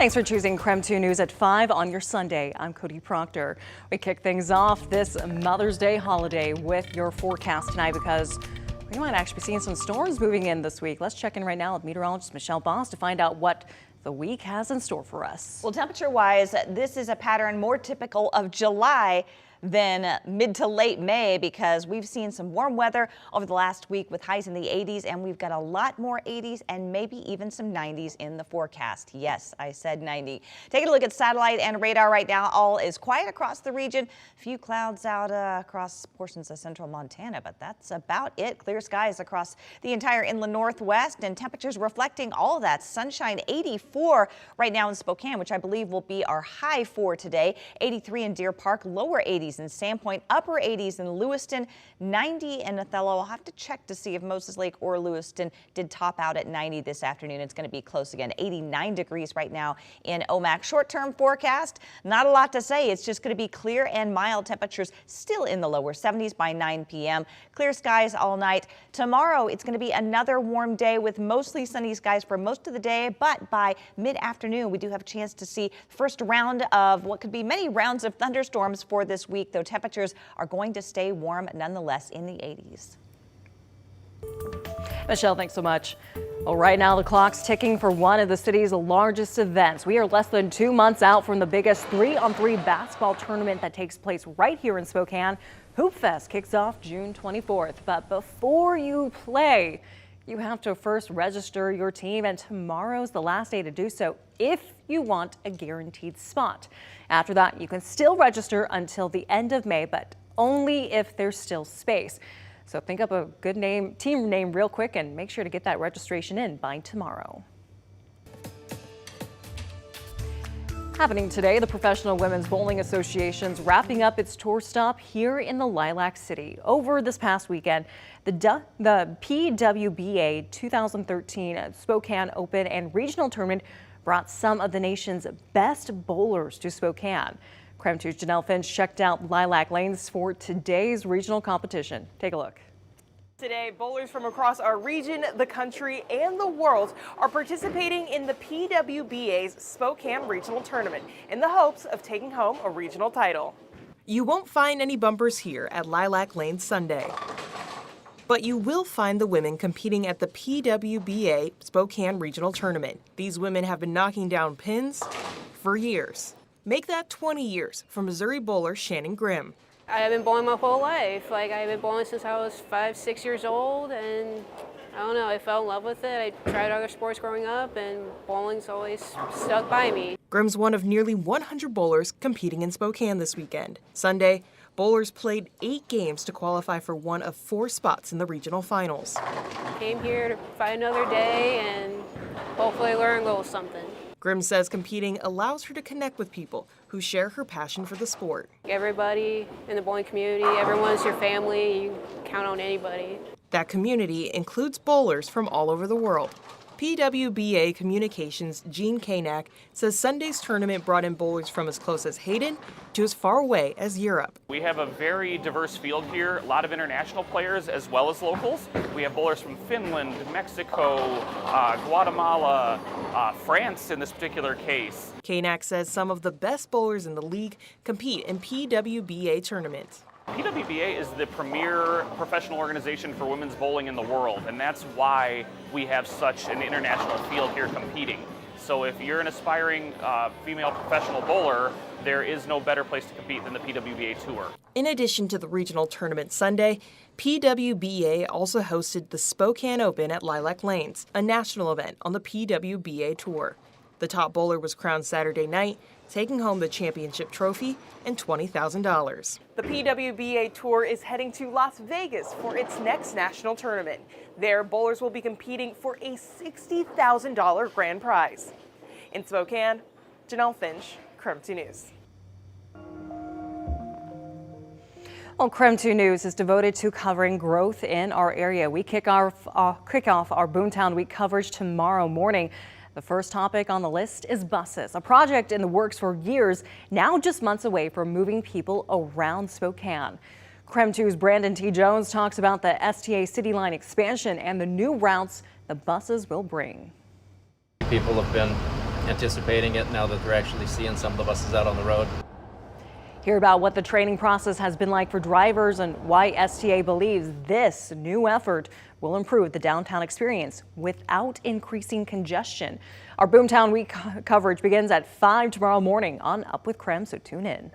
Thanks for choosing KREM 2 News at 5 on your Sunday. I'm Cody Proctor. We kick things off this Mother's Day holiday with your forecast tonight because we might actually be seeing some storms moving in this week. Let's check in right now with meteorologist Michelle Boss to find out what the week has in store for us. Well, temperature-wise, this is a pattern more typical of July than mid to late May because we've seen some warm weather over the last week with highs in the 80s, and we've got a lot more 80s and maybe even some 90s in the forecast. Yes, I said 90. Taking a look at satellite and radar right now, all is quiet across the region. Few clouds out across portions of central Montana, but that's about it. Clear skies across the entire inland northwest and temperatures reflecting all of that. Sunshine 84 right now in Spokane, which I believe will be our high for today. 83 in Deer Park, lower 80s in Sandpoint, upper 80s in Lewiston, 90 in Othello. I'll have to check to see if Moses Lake or Lewiston did top out at 90 this afternoon. It's going to be close again. 89 degrees right now in Omak. Short-term forecast, not a lot to say. It's just going to be clear and mild. Temperatures still in the lower 70s by 9 p.m. Clear skies all night. Tomorrow, it's going to be another warm day with mostly sunny skies for most of the day, but by mid-afternoon, we do have a chance to see the first round of what could be many rounds of thunderstorms for this week, though temperatures are going to stay warm nonetheless in the 80s. Michelle, thanks so much. Well, right now the clock's ticking for one of the city's largest events. We are less than 2 months out from the biggest 3-on-3 basketball tournament that takes place right here in Spokane. Hoopfest kicks off June 24th. But before you play, you have to first register your team, and tomorrow's the last day to do so if you want a guaranteed spot. After that, you can still register until the end of May, but only if there's still space. So think up a good team name real quick and make sure to get that registration in by tomorrow. Happening today, the Professional Women's Bowling Association's wrapping up its tour stop here in the Lilac City. Over this past weekend, the PWBA 2013 Spokane Open and Regional Tournament brought some of the nation's best bowlers to Spokane. KREM 2's Janelle Finch checked out Lilac Lanes for today's regional competition. Take a look. Today, bowlers from across our region, the country, and the world are participating in the PWBA's Spokane Regional Tournament in the hopes of taking home a regional title. You won't find any bumpers here at Lilac Lanes Sunday, but you will find the women competing at the PWBA Spokane Regional Tournament. These women have been knocking down pins for years. Make that 20 years for Missouri bowler Shannon Grimm. I've been bowling my whole life. I've been bowling since I was 5-6 years old, and I don't know, I fell in love with it. I tried other sports growing up, and bowling's always stuck by me. Grimm's one of nearly 100 bowlers competing in Spokane this weekend. Sunday, bowlers played 8 games to qualify for one of 4 spots in the regional finals. Came here to fight another day and hopefully learn a little something. Grimm says competing allows her to connect with people who share her passion for the sport. Everybody in the bowling community, everyone's your family. You can count on anybody. That community includes bowlers from all over the world. PWBA Communications' Gene Kanak says Sunday's tournament brought in bowlers from as close as Hayden to as far away as Europe. We have a very diverse field here, a lot of international players as well as locals. We have bowlers from Finland, Mexico, Guatemala, France in this particular case. Kanak says some of the best bowlers in the league compete in PWBA tournaments. PWBA is the premier professional organization for women's bowling in the world, and that's why we have such an international field here competing. So if you're an aspiring female professional bowler, there is no better place to compete than the PWBA Tour. In addition to the regional tournament Sunday, PWBA also hosted the Spokane Open at Lilac Lanes, a national event on the PWBA Tour. The top bowler was crowned Saturday night, taking home the championship trophy and $20,000. The PWBA Tour is heading to Las Vegas for its next national tournament. There, bowlers will be competing for a $60,000 grand prize. In Spokane, Janelle Finch, KREM 2 News. Well, KREM 2 News is devoted to covering growth in our area. We kick off our Boomtown Week coverage tomorrow morning. The first topic on the list is buses, a project in the works for years, now just months away from moving people around Spokane. KREM 2's Brandon T. Jones talks about the STA City Line expansion and the new routes the buses will bring. People have been anticipating it now that they're actually seeing some of the buses out on the road. Hear about what the training process has been like for drivers and why STA believes this new effort will improve the downtown experience without increasing congestion. Our Boomtown Week coverage begins at 5 tomorrow morning on Up with KREM, so tune in.